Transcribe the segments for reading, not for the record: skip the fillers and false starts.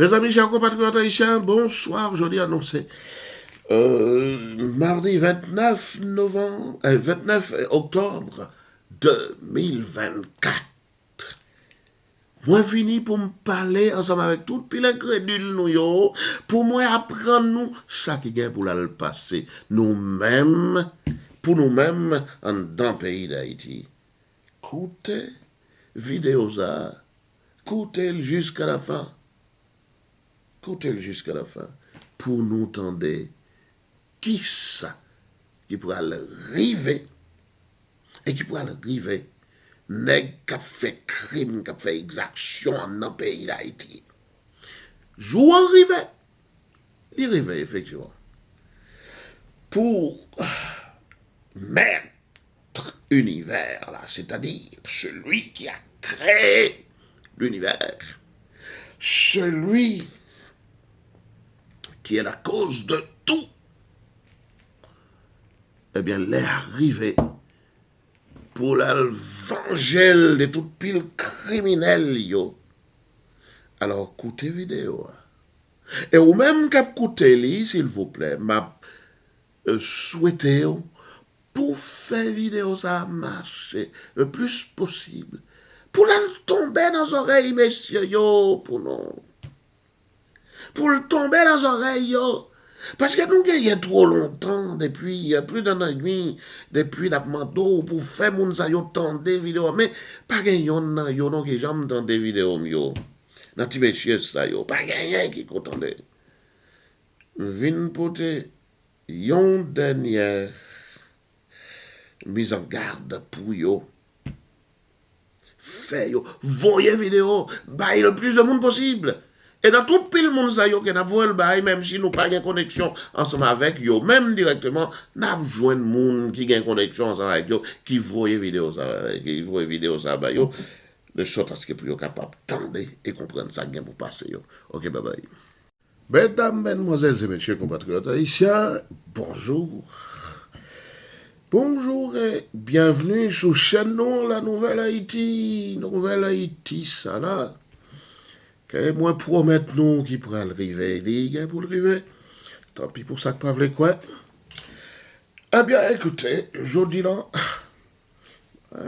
Mes amis, chers compatriotes haïtiens, bonsoir. Aujourd'hui annoncé mardi 29 novembre, 29 octobre 2024. Moi fini pour me parler ensemble avec tout pile incrédule nous yo, pour moi apprendre nous ça qui gagne pour le passer nous-mêmes, pour nous-mêmes dans le pays d'Haïti. Écoutez vidéo ça, écoutez jusqu'à la fin. Écoutez-le jusqu'à la fin pour nous entendre qui ça qui pourra le river et qui pourra le river nèg qui a fait crime, qui a fait exaction dans le pays d'Haïti. Jou en river, il river effectivement. Pour maître univers là, c'est-à-dire celui qui a créé l'univers, celui qui est la cause de tout, eh bien, l'est arrivé pour l'évangile de toute pile criminelle, yo. Alors, écoutez vidéo. Et ou même qu'à écouter, s'il vous plaît, m'a souhaité pour faire vidéo ça marcher le plus possible. Pour la tomber dans les oreilles, messieurs, yo, pour nous. Pour le tomber dans les oreilles, yo. Parce que nous gagnons trop longtemps, depuis plus d'un an et demi, depuis la mando, pour faire moun sa yo tendre des vidéos. Mais pas gagnons yo non qui jamais tendre des vidéos, yo. Dans ti messieurs ça, yo. Pas gagnons qui contende. Vin pote yon dernière mise en garde pour yo. Fait yo, voyez vidéo, baille le plus de monde possible. Et dans tout pile monde ça yo, que n'a voulu le bail, même si nous pas de connexion ensemble avec yo, même directement, n'a joint monde qui a connexion ensemble avec yo, qui voyait vidéo ça, qui voyait vidéo ça, bah yo, de sorte à ce que pour yo capable tendre et comprendre ça gain pour passer yo. Ok, bye bye. Mesdames, mesdemoiselles et messieurs compatriotes haïtiens, bonjour. Bonjour et bienvenue sur chaîne non, la Nouvelle Haïti. Nouvelle Haïti, ça là. Que moi promettre nous qui pourra le river, les gars pour le river. Tant pis pour ça que pas vrai quoi. Eh bien, écoutez, aujourd'hui là,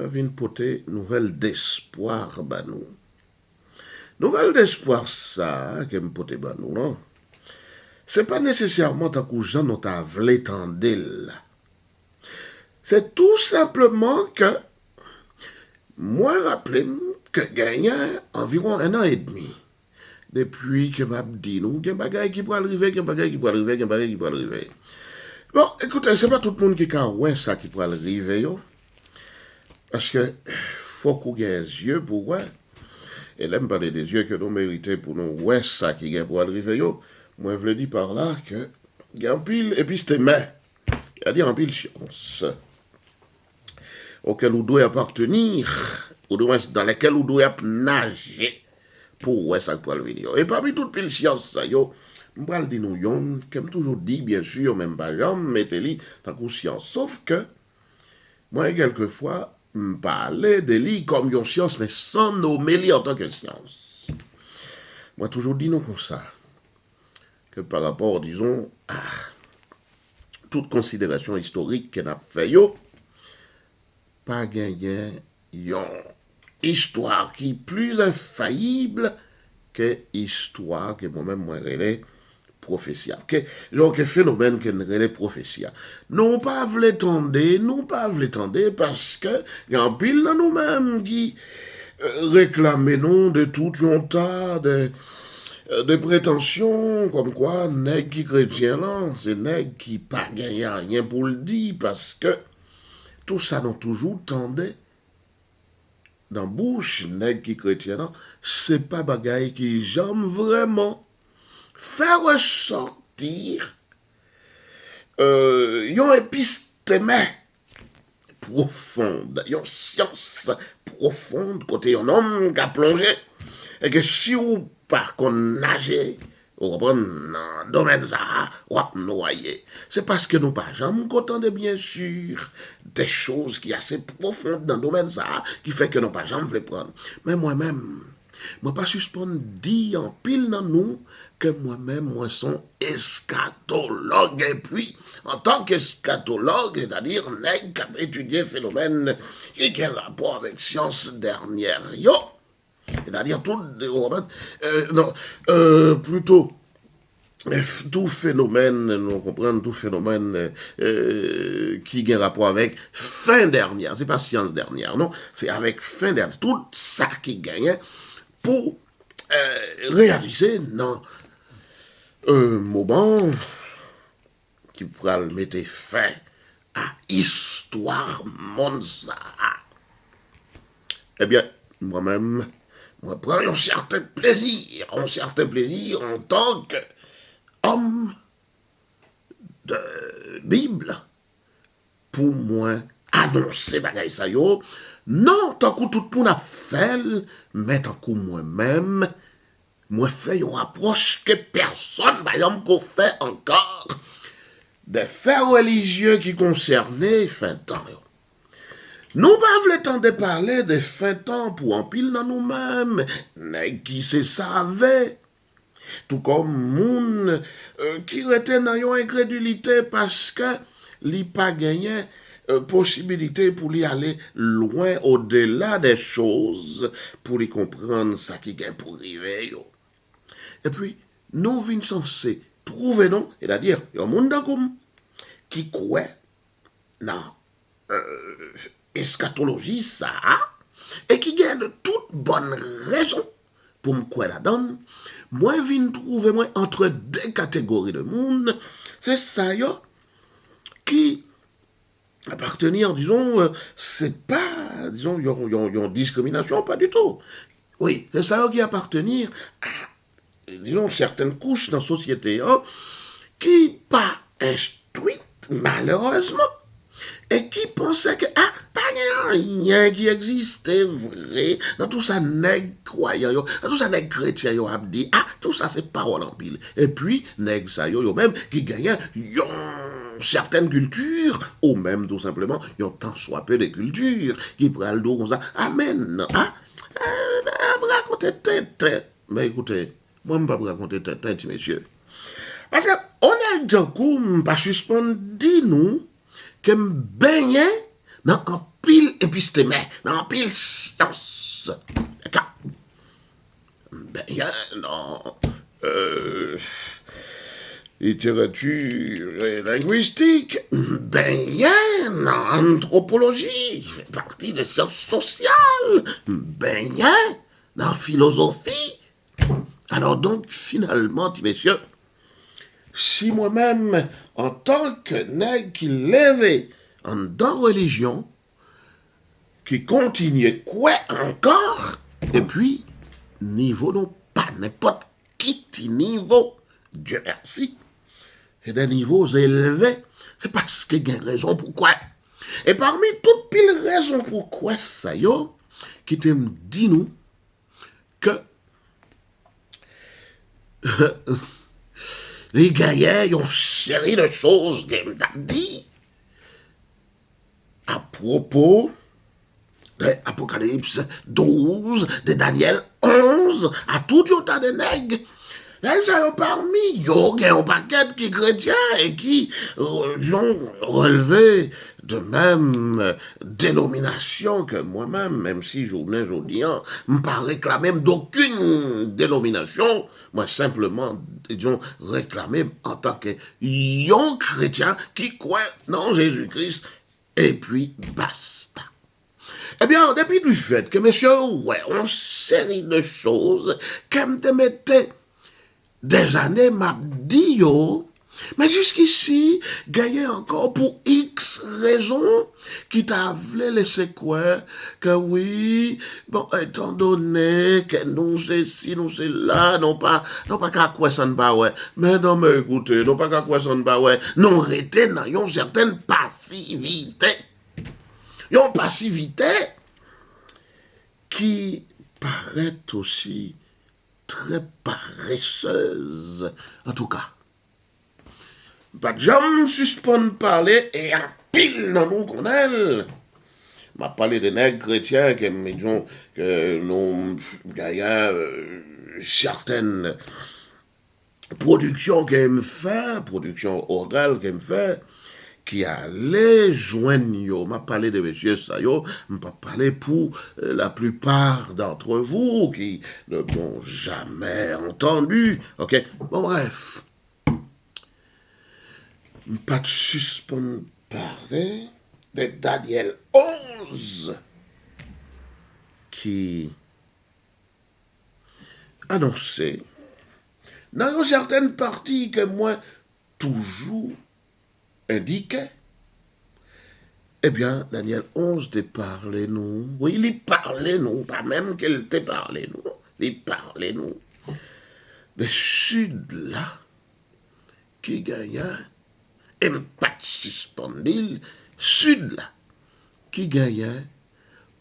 vient poter nouvelle d'espoir, bah nous. Nouvelle d'espoir, ça, que me poter, bah nous, non? C'est pas nécessairement tant que Jean nous t'a vle tendel. C'est tout simplement que, moi, rappelez que gagné environ 1 an et demi. Depuis que m'a dit nous, qu'il y a des bagages qui pourraient arriver, qu'il y a des bagages qui pourraient arriver, qu'il y a des bagages qui pourraient arriver. Bon, écoutez, c'est pas tout le monde qui a ouais ça qui pourrait arriver, yo. Parce que, faut qu'on ait des yeux pour ouais. Et là, me parler des yeux que nous méritons pour nous ouais ça qui est pour arriver, yo. Moi, je le dis par là que, il y a un pile épistémé, c'est-à-dire un pile science, auquel on doit appartenir, ou dans lesquels on doit nager. Pour ouais ça pour le venir. Et parmi toutes les sciences ça yo, on parle de nous yon, comme toujours dit bien sûr même pas jamais mettez-li dans conscience sauf que moi quelquefois me parler de lui comme une science mais sans nommer lui en tant que science. Moi toujours dit non comme ça que par rapport disons à toute considération historique qu'on a fait yo pas gagné yon histoire qui est plus infaillible que histoire que moi-même moi relais prophétia. Que genre que phénomène que relais prophétia. Non pas vle tendre parce que y a un pile dans nous-mêmes qui réclament non de tout un tas de prétentions comme quoi nèg qui chrétien là, c'est nèg qui pas gagné rien pour le dire parce que tout ça non toujours tendait dans bouche nèg qui chrétien, c'est pas bagaille qui j'aime vraiment faire ressortir yon épistémé profonde, yon science profonde côté un homme qui a plongé et que si ou par qu'on nager ou dans le domaine ça, ou noyer. C'est parce que nous pas jamais content de bien sûr des choses qui sont assez profondes dans le domaine ça, qui fait que nous pas jamais voulu prendre. Mais moi-même, Moi pas suspendre dit en pile dans nous que moi-même, moi son eschatologue. Et puis, en tant qu'eschatologue, c'est-à-dire nègre qui a étudié phénomène qui a rapport avec science dernière. Yo! C'est-à-dire tout, plutôt tout phénomène, nous comprenons tout phénomène qui a rapport avec fin dernière, c'est pas science dernière, non, c'est avec fin dernière, tout ça qui gagne pour réaliser non un moment qui pourra mettre fin à histoire mondiale. Eh bien, moi-même, moi prends un certain plaisir en tant qu'homme de Bible pour moi annoncer bagay ça yo. Non, tant que tout le monde a fait, mais tant que moi-même, moi fait une approche que personne, par exemple, qu'on fait encore des faits religieux qui concernaient fin temps. Nous pas le temps de parler de fin temps pour en pile dans nous-mêmes, mais qui se savait. Tout comme moun qui était dans une incrédulité parce que li pas gagné possibilité pour lui aller loin au-delà des choses pour lui comprendre ça qui gagne pour arriver yo. Et puis nous vins censés trouver non, c'est-à-dire un monde qui croit dans eschatologie ça et qui gagne de toute bonne raison pour me croire là-dedans. Moi, je viens trouver moi entre deux catégories de monde. C'est ça, yo, qui appartenir, disons, c'est pas, disons, yon discrimination, pas du tout. Oui, c'est ça, yo, qui appartenir à, disons, certaines couches dans la société, yo, qui pas instruites, malheureusement, et qui pensaient que, ah, pas rien qui existait vrai, dans tout ça nègre croyant, dans tout ça nègre chrétien, yo a dit, ah, tout ça c'est parole en pile. Et puis, nègre ça yo même, qui gagnent, yon certaines cultures, ou même tout simplement, yon tant soit peu de cultures, qui prennent le dos comme ça, amen, ah, raconter tête, mais écoutez, moi je ne peux pas raconter tête, messieurs. Parce que, on est d'un coup, pas suspendre, dis-nous, que me baigne dans un pile épistémé, dans un pile science. D'accord? Baigne dans littérature et linguistique, baigne dans anthropologie, fait partie des sciences sociales, baigne dans philosophie. Alors donc, finalement, messieurs, si moi-même, en tant que nègre qui levait en dans religion, qui continuait quoi encore, et puis, niveau non pas n'importe qui niveau, Dieu merci, et des niveaux élevés, c'est parce qu'il y a une raison pourquoi. Et parmi toutes pile raisons pourquoi ça yo, qui te dit nous que les gaillets, ils ont une série de choses qu'ils m'ont dit à propos de l'Apocalypse 12, de Daniel 11, à tout un tas de nègres. Là, ça y parmi, il y a un paquet qui chrétiens et qui ont relevé de même dénomination que moi-même, même si je dis, je ne pas réclamer d'aucune dénomination, moi simplement, disons, réclamer en tant que yon chrétien qui croit dans Jésus-Christ, et puis basta. Eh bien, depuis du fait que, messieurs, ouais, une série de choses qu'elle me mettait des années m'a dit yo, mais jusqu'ici, gagné encore pour X raisons qui t'a voulu laisser quoi, que oui, bon, étant donné que nous c'est ci, nous c'est là, non pas qu'à quoi ça ne pas ouais, mais non, mais écoutez, non pas qu'à quoi ça ne pas ouais, non, rester dans une certaine passivité. Une passivité qui paraît aussi très paresseuse, en tout cas. Pas de jamais suspendre parler et un pile dans nous qu'on aime. m'a parlé des nègres chrétiens qui me disent que nous gagnons certaines productions qu'elle me fait, production orale qu'elle me fait, qui allait joindre yo. M'a parlé de monsieur ça yo, m'a parlé pour la plupart d'entre vous qui ne m'ont jamais entendu. OK? Bon bref. Pas de suspendre parler de Daniel 11 qui annonçait dans une certaine partie que moi toujours indiquait. Eh bien, Daniel 11 te parlait nous. Oui, il parlait nous, pas même qu'elle te parlait nous. Il parlait nous. De sud là, qui gagnait, et pas de suspendil, sud là, qui gagnait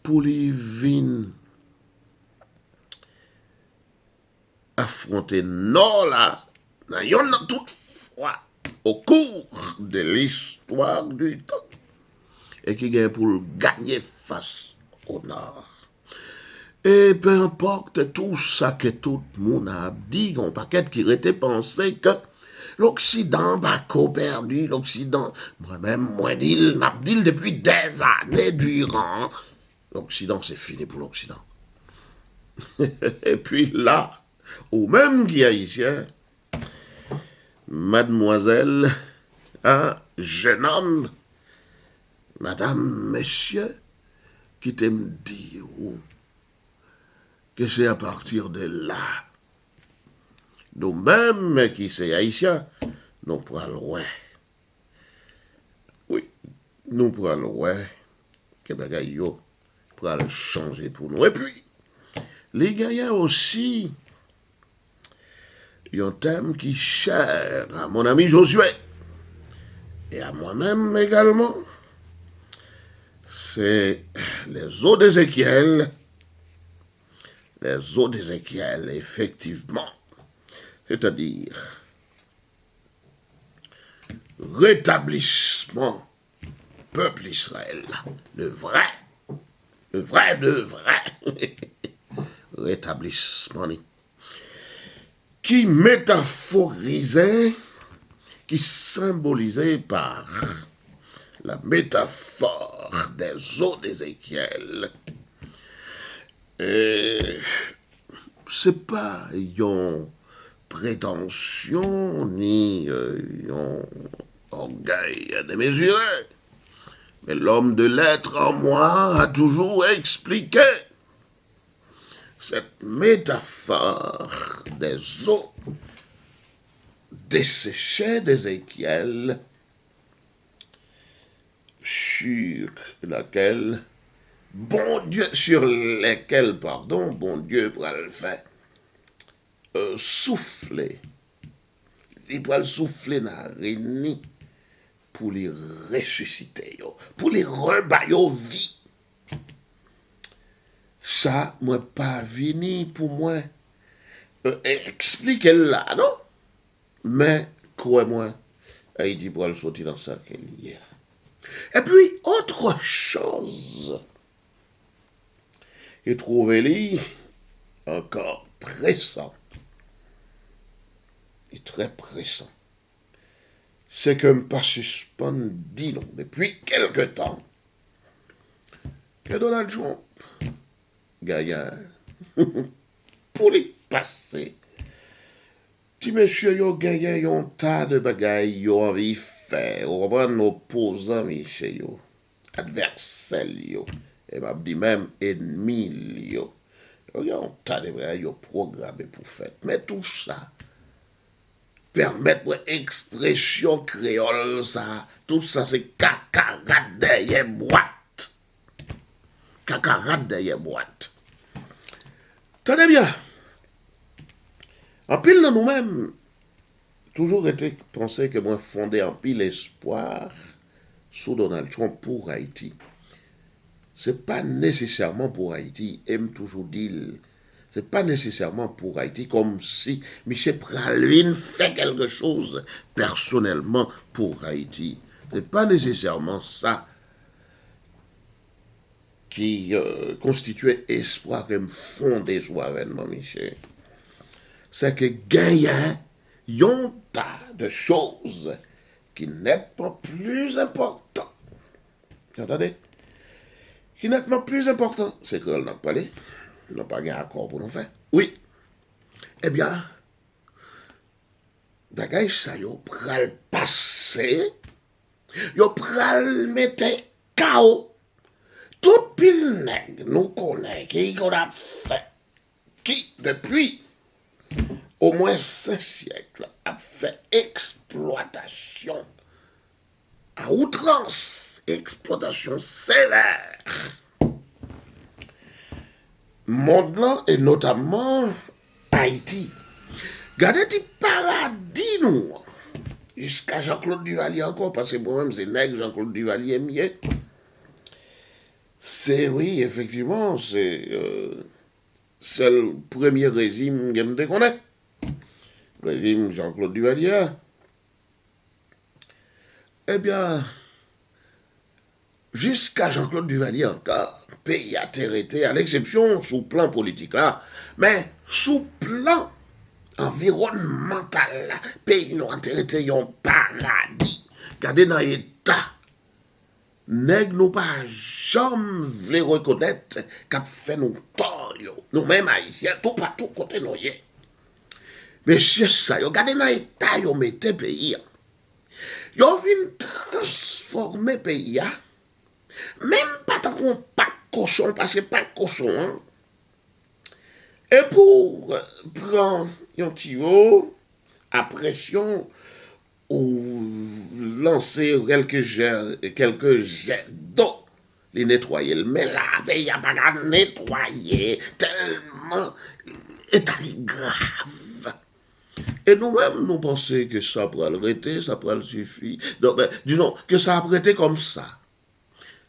pour les vins affronter nord là, dans toutefois, au cours de l'histoire du temps. Et qui gagne pour gagner face au nord. Et peu importe tout ça que tout le monde a dit, on paquet qui était pensé que l'Occident va perdu, l'Occident, moi-même, moi dit, m'a dit depuis des années durant, l'Occident c'est fini pour l'Occident. Et puis là, au même qui haïtien, mademoiselle, un jeune homme, madame, monsieur, qui t'aime dire que c'est à partir de là, nous-mêmes qui sommes haïtiens, nous pourrons loin. Oui, nous pourrons loin, que bagay yo pourront changer pour nous. Et puis, les gagnants aussi, il y a un thème qui est cher à mon ami Josué et à moi-même également. C'est les eaux d'Ézéchiel. Les eaux d'Ézéchiel, effectivement. C'est-à-dire rétablissement peuple Israël. Le vrai. Rétablissement. Qui métaphorisait, qui symbolisait par la métaphore des eaux d'Ézéchiel. C'est pas une prétention ni un orgueil démesuré. Mais l'homme de lettres en moi a toujours expliqué cette métaphore des eaux desséchées d'Ézéchiel sur lesquelles bon Dieu pourra le faire souffler. Il pourra le souffler dans la réunie pour les ressusciter, pour les rebailler vie. Ça, moi, pas venu pour moi expliquer là, non? Mais, crois-moi, Haïti pourra le sortir dans ça qu'il y a. Et puis, autre chose, j'ai trouvé encore pressant, et très pressant. C'est que me pas suspend dit non, depuis quelque temps, que Donald Trump gagne pour les passer. Ti monsieur yo gagne yon tas de bagailles yo envie faire, on va nos opposants monsieur yo, adversaires yo, et m'a dit même ennemis yo. Yo yon tas de bagailles yo programmé pour faire. Mais tout ça permettre expression créole ça, tout ça c'est cacarade derrière boîte. Cacarade derrière boîte. Tenez bien. En pile de nous-mêmes, toujours été pensé que moi fondé en pile espoir sous Donald Trump pour Haïti. C'est pas nécessairement pour Haïti, aime toujours dire, c'est pas nécessairement pour Haïti, comme si Michel Praline fait quelque chose personnellement pour Haïti. C'est pas nécessairement ça qui constituait espoir que me fondé sur avènement, Michel, c'est que gagnant yon tas de choses qui n'est pas plus important. Vous entendez? Qui n'est pas plus important, c'est qu'on n'a pas parlé, on n'a pas gagné accord pour nous faire. Oui. Eh bien, bagay ça yo pral passer, yo pral mette chaos. Tout pile nèg nous connaît qui qu'on a fait, qui depuis au moins 5 siècles a fait exploitation à outrance, exploitation sévère. Monde là, et notamment Haïti. Gardez du paradis nous. Jusqu'à Jean-Claude Duvalier encore, parce que moi-même c'est nègre Jean-Claude Duvalier mieux. C'est oui, effectivement, c'est le premier régime que je connais. Le régime Jean-Claude Duvalier. Eh bien, jusqu'à Jean-Claude Duvalier encore, le pays a été, à l'exception sous plan politique là, mais sous plan environnemental là, pays nous a été un paradis. Regardez dans l'état. Nèg nous pas jamais voulu reconnaître qu'a fait nous tort nous mêmes haïtiens tout partout côté nous yé. Monsieur ça yo regardez dans état yo mette pays. Yo vinn transformer pays même pas tant qu'on pas cochon parce que pas cochon hein. Et pour prendre un tuyau à pression ou lancer quelques jets d'eau, les nettoyer. Mais là, il n'y a pas qu'à nettoyer tellement état grave. Et nous-mêmes, nous pensons que ça pourrait le arrêter, ça pourrait le suffire. Donc, disons que ça a prêté comme ça.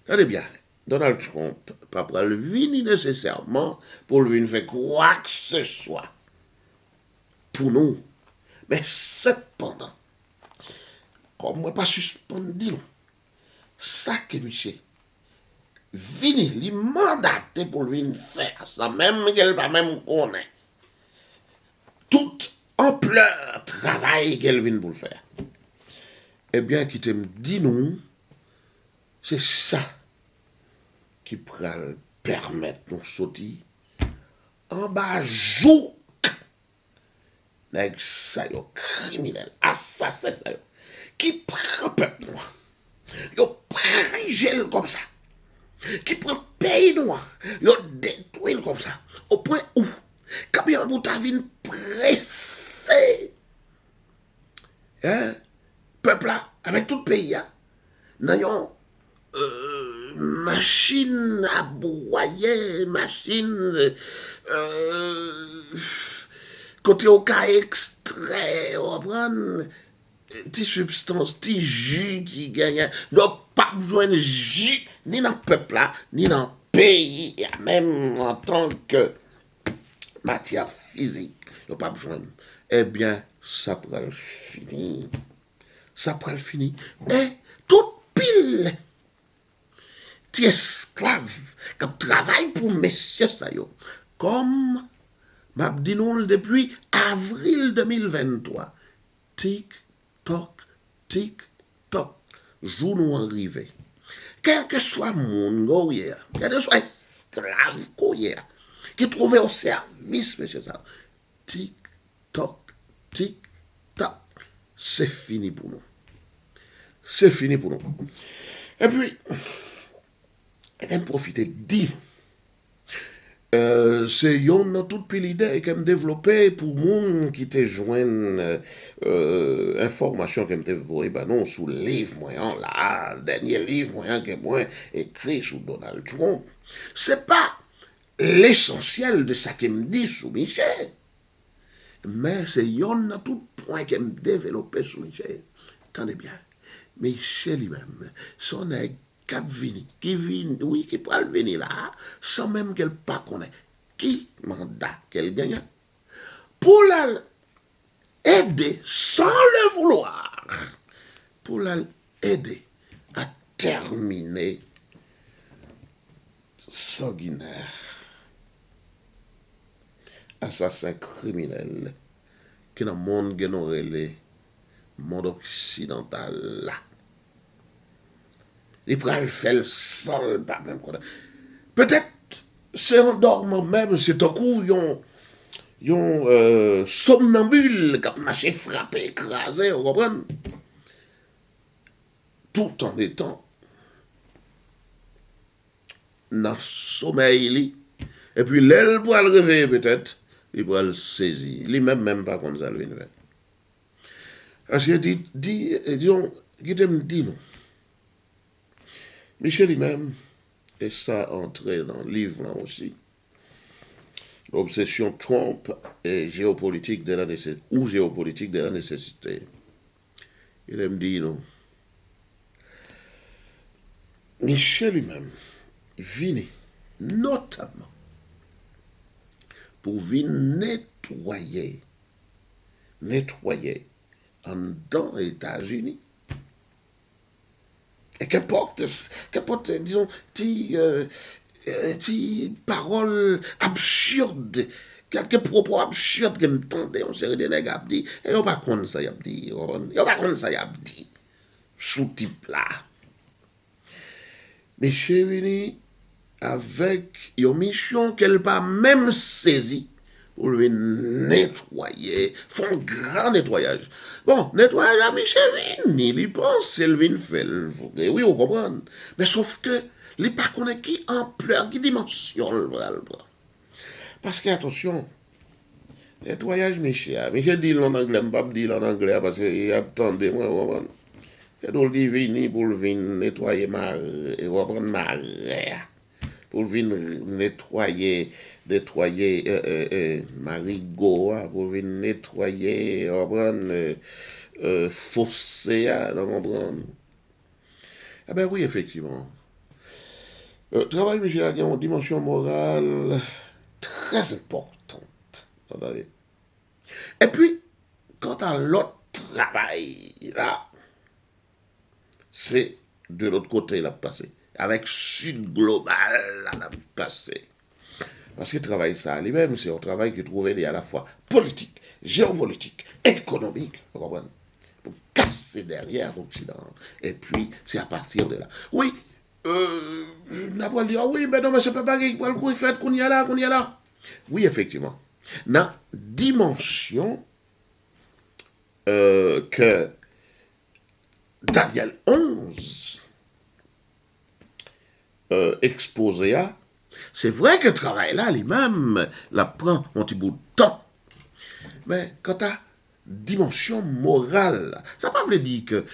Regardez bien, Donald Trump, pas pour le venir nécessairement pour lui faire quoi que ce soit. Pour nous. Mais cependant, comme moi pas suspendu, ça que Michel, vini, li mandaté pour lui faire ça, même qu'elle pas même connaît. Toute ampleur travail qu'elle vient pour le faire. Eh bien, qui te me dit nous, c'est ça qui pourrait permettre nous sortir en bas jour. Nèg ça yo criminel, assassin ça yo, qui prend peuple noir, yo prigel comme ça, qui prend pays noir, yo détruit comme ça, au point où, quand bien vous t'avez pressé, hein, peuple là, avec tout le pays, là, dans yon machine à broyer, machine, côté au cas extrait, on prend des substances, des jus qui gagnent. Donc, pas besoin de jus, ni dans le peuple là, ni dans le pays, même en tant que matière physique. Il pas besoin. Eh bien, ça pourra le finir. Ça pourra le finir. Et toute pile, tu esclave, qui travaille pour messieurs ça yo, comme Mabdinoul depuis avril 2023. Tic, toc, tic, toc. Jour nous arrivé. Quel que soit mon goyer, quel que soit esclave goyer, qui trouvait au service, monsieur ça. Tic, toc, tic, toc. C'est fini pour nous. C'est fini pour nous. Et puis, elle profiter de dire. C'est une toute pile idée que me développé pour moun qui te joignent information que me développé ben non sous le livre moyen là dernier livre moyen que moi écrit sous Donald Trump. C'est pas l'essentiel de ça que me dit sous Michel, mais c'est une tout point que me développé sous Michel. Attendez bien, Michel lui-même son Cap vini, qui vient, oui, qui peut venir là, sans même qu'elle pas connaît qui mandat qu'elle gagne, pour l'aider sans le vouloir, pour l'aider à terminer sanguinaire, assassin criminel, qui dans le monde qui nous relève, monde occidental là. Il pourrait le faire seul, pas même. Peut-être, c'est en dormant même, c'est un coup, yon somnambule qui a marché frappé, écrasé, vous comprenez? Tout en étant dans le sommeil. Et puis, l'aile pour le réveiller peut-être, il pourra le saisir. Lui-même pas comme ça, lui. Parce que, disons, qui te me dit, non? Michel lui-même, et ça entré dans le livre là aussi, l'obsession Trump et géopolitique de la nécessité, ou géopolitique de la nécessité. Il me dit, non? Michel lui-même, vini, notamment, pour venir nettoyer en dans les États-Unis. Et qu'importe, disons, paroles absurdes, quelques propos absurdes que me tendaient, on serait des nègres à dire, et on pas contre ça, y a dit, on pas contre ça, y a dit, sous-type là. Monsieur venu avec une mission qu'elle pas même saisie pour le nettoyer, font un grand nettoyage. Bon, nettoyage à Michel Vini, il pense, c'est le vin fait. Oui, on comprend. Mais sauf que, il n'est pas connaît qui ampleur, qui dimension le bras. Parce que, attention, nettoyage Michel. Michel dit en anglais, je ne pas dire en anglais, parce qu'il attendait, moi, il doit dire Vini pour le vin nettoyer ma, et reprendre ma pour venir nettoyer marigot, pour venir nettoyer, fossé, comprendre. Eh bien oui, effectivement. Le travail, Michel, a une dimension morale très importante. Et puis, quant à l'autre travail, là, c'est de l'autre côté, il a passé. Avec Sud Global, il a passé. Parce que travail ça lui-même, c'est un travail qui trouvait à la fois politique, géopolitique, économique, vous comprenez? Pour casser derrière l'Occident. Et puis, c'est à partir de là. Oui, on a pas dit, ah oui, mais non, mais c'est pas pareil, pour le coup, il fait qu'on y a là. Oui, effectivement. Dans dimension que Daniel 11 exposé à, c'est vrai que le travail là, lui-même, la prend un petit bout de temps. Mais quant à dimension morale, ça ne veut pas dire que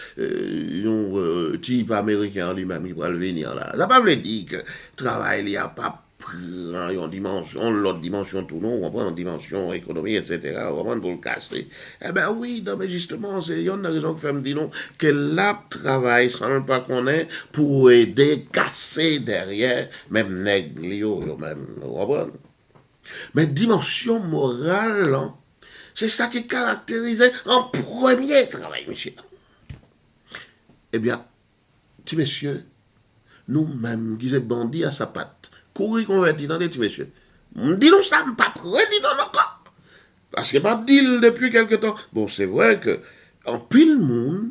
type américain lui-même, il va le venir là. Ça ne veut pas dire que le travail, il n'y a pas une dimension, l'autre dimension tout non, on prend une dimension économique, etc. On prend pour le casser. Eh bien oui, non, mais justement, c'est une raison que fait me dire non, que là, travail, sans même pas qu'on est, pour aider, casser derrière, même nègre, même, on prend. Mais dimension morale, hein, c'est ça qui caractérisait en premier travail, monsieur. Eh bien, petit monsieur, nous-mêmes, qui sommes bandits à sa patte, courir converti dans des petits messieurs. Dis-nous ça, pas prêt, dis-nous encore. Parce que pas dit depuis quelque temps. Bon, c'est vrai que, en pile monde,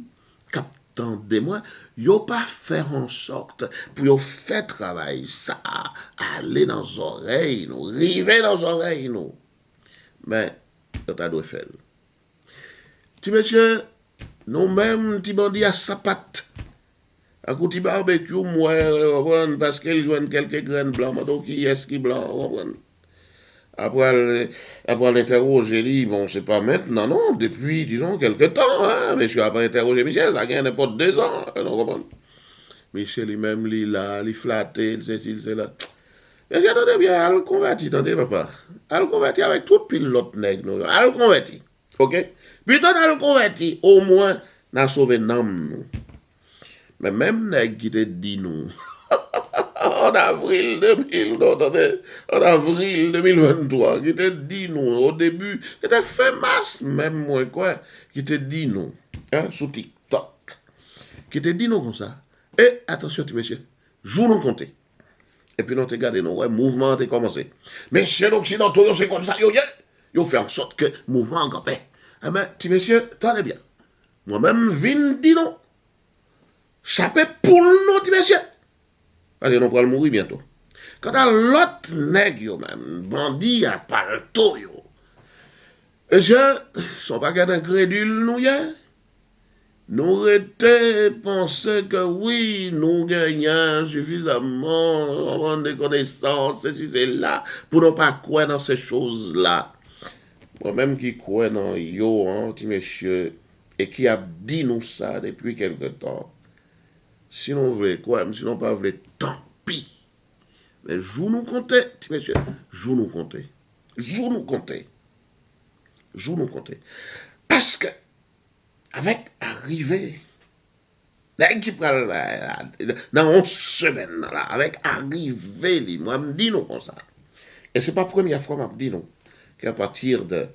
captant des mois, yo pas faire en sorte pour yo faire travail, ça, aller dans les oreilles, nous, river dans les oreilles, nous. Mais, yo ta doit faire. Petit monsieur, nous-mêmes, petit bandit à sa patte, à côté barbecue, moi, parce qu'elle joue quelques graines blancs, donc qui est-ce qui blanc, après l'interroger, dit, bon, c'est pas maintenant, non, depuis, disons, quelque temps, hein, mais je suis après interroger Michel, ça gagne n'importe 2 ans, non, comprends? Michel, lui-même, il là, il flatté, il c'est là. Mais j'attendais bien, à le convertir, attendez, papa. À le convertir avec toute pile l'autre nègre, à le convertir, ok? Puis, à le convertir, au moins, n'a sauvé l'âme, nous. Mais même nègre qui te dit nous, en avril 2000, en avril 2023, qui te dit nous, au début, c'était fin mars même, moi, quoi, qui te dit nous, hein, sous TikTok, qui te dit nous comme ça. Et attention, monsieur, joue non compter. Et puis, nous avons regardé, le mouvement a commencé. Mais chez l'Occidentaux, c'est comme ça, ils fait en sorte que le mouvement a campé. Eh bien, petit monsieur, tenez bien. Moi-même, vin dit non. Chapé pour nous, petit monsieur. Parce que nous allons mourir bientôt. Quant à l'autre nègre, même, bandit à palto, monsieur, sont pas incrédules, nous, hier. Nous étions pensé que oui, nous gagnons suffisamment de connaissances, ceci, c'est là, pour ne pas croire dans ces choses-là. Moi-même qui crois dans yo, petit monsieur, et qui a dit nous ça depuis quelque temps. Si nous voulons quoi, si nous pas voulons, tant pis. Mais joue nous compter, petit monsieur, joue nous compter. Joue nous compter. Joue nous compter. Parce que, avec arrivée, qui prend dans 11 semaines, là, avec arrivée, moi, me dis non comme ça. Et c'est pas la première fois, moi, me dis non, qu'à partir de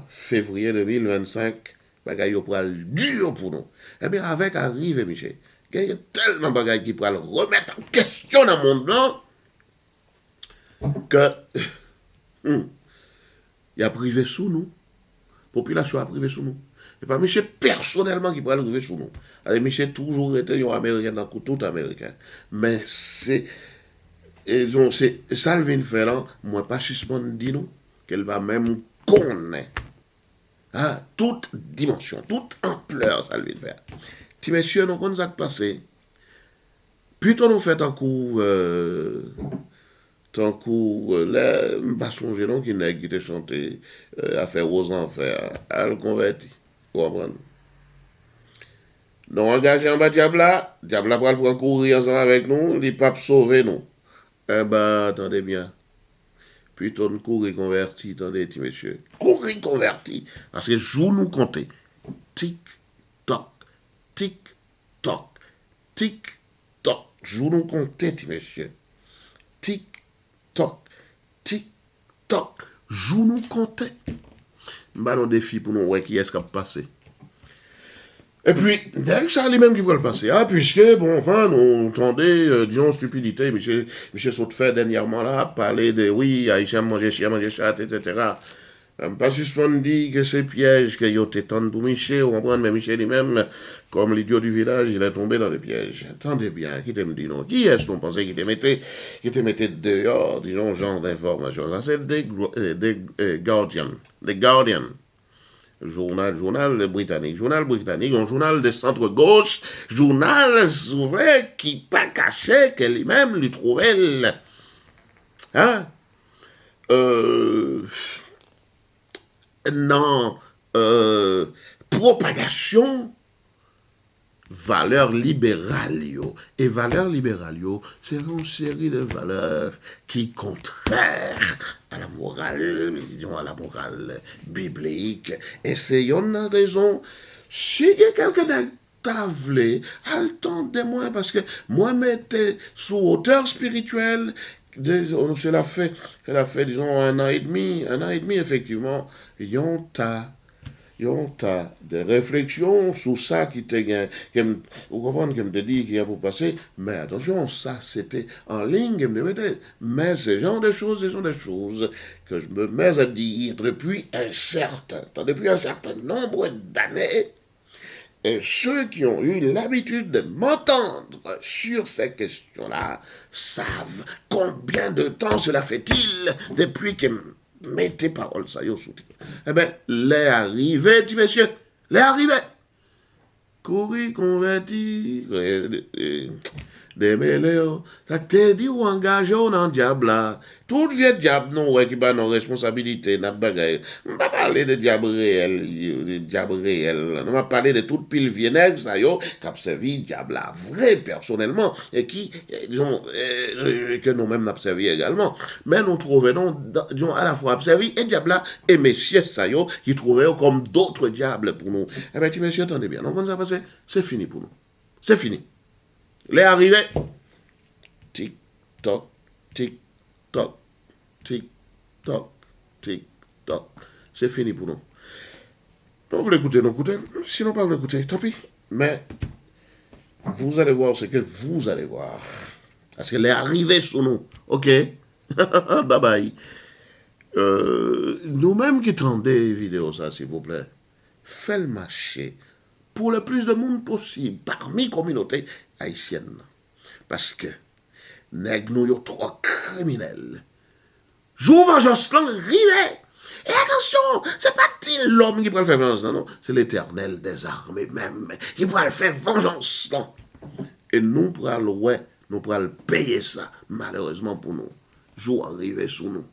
février 2025, bagaille pour le dur pour nous. Eh bien, avec arrivée, Michel, il y a tellement de bagaille qui pourraient remettre en question dans le monde blanc que il a privé sous nous. La population a privé sous nous. Et pas Michel personnellement qui pourrait arriver sous nous. Alors, Michel toujours été un Américain dans tout Américain. Mais c'est Salvin Ferrand, moi pas suspend dit nous, qu'elle va même connaître toute dimension, toute ampleur, Salvin Ferrand. Ti messieurs, nous connaissons ce qui passé. Plutôt nous fait un coup, là, pas songer non qui n'a qui te chanté à faire aux enfers, à le convertir. Vous comprenez? Nous engageons en bas Diabla pour courir ensemble avec nous, les papes sauver nous. Eh ben, attendez bien. Plutôt de courir converti, attendez, petit monsieur. Courir converti. Parce que joue nous compter. Tic, toc, tic, toc, tic, toc. Joue nous compter, petit monsieur. Tic, toc, tic, toc. Joue nous compter. Bah, nos défis pour nous, ouais, qui est-ce qui a passé. Et puis, dès que ça lui-même qui va le passer, puisque, bon, enfin, nous entendez, disons, stupidité, monsieur saute fait dernièrement là, parler de, oui, Haïtien manger chien, manger chat, etc. Pas suspendu que c'est piège, que yo t'étonne pour Michel, on comprend, mais Michel lui-même, comme l'idiot du village, il est tombé dans les pièges. Attendez bien, qui te me dit non? Qui est-ce qu'on pensait qui te mettait dehors, disons, genre d'information? Ça, c'est des Guardian. Des Guardian. Journal britannique, un journal de centre-gauche, journal souverain qui pas caché que lui-même lui trouvait non, propagation valeurs libérales. Et valeurs libérales, c'est une série de valeurs qui contraires à la morale, disons à la morale biblique. Et c'est une raison. Si il y a quelqu'un tavelé, attendez-moi, parce que moi, m'étais sous hauteur spirituelle. Cela fait, disons, un an et demi, effectivement, yon ta des réflexions sur ça qui te gagne, vous comprenez, que me te dit qu'il y a pour passer, mais attention, ça c'était en ligne, mais ce genre de choses que je me mets à dire depuis un certain nombre d'années. Et ceux qui ont eu l'habitude de m'entendre sur ces questions-là savent combien de temps cela fait-il depuis que mettez paroles ça yo sous. Eh bien, les arrivés, petit monsieur, les arrivés. Courir, converti, démêlé, ça te dit ou engagé dans le diable là. Tout vieux diable, non, ouais, qui bat nos responsabilités, n'a pas bagaille. On va parler de diable réel, On va parler de toute pile vieille ça yo, qui a servi diable là, vrai, personnellement, et qui, disons, que nous-mêmes n'a servi également. Mais nous trouvons, disons, à la fois servi et diable là, et messieurs ça yo, qui trouvaient comme d'autres diables pour nous. Eh bien, tu messieurs, attendez bien. Donc, quand ça passe, c'est fini pour nous. C'est fini. Les arrivés. Tic, toc, tic, toc, tic, toc, tic, toc. C'est fini pour nous. On veut l'écouter, nous écoutez. Sinon, pas vous l'écouter, tant pis. Mais vous allez voir ce que vous allez voir. Parce qu'elle est arrivée sur nous. OK? Bye bye. Nous-mêmes qui tendons des vidéos, ça, s'il vous plaît, faites le marché pour le plus de monde possible parmi la communauté haïtienne. Parce que, nèg nous, yo trop criminels. Joue vengeance, là, rive. Et attention, c'est pas l'homme qui peut le faire vengeance, non, non. C'est l'Éternel des armées même qui peut le faire vengeance, non. Et nous pourrons, ouais, nous pourrons payer ça, malheureusement pour nous. Jour arrivé sous nous.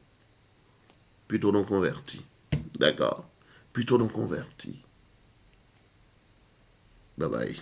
Plutôt non convertis. D'accord? Plutôt non convertis. Bye bye.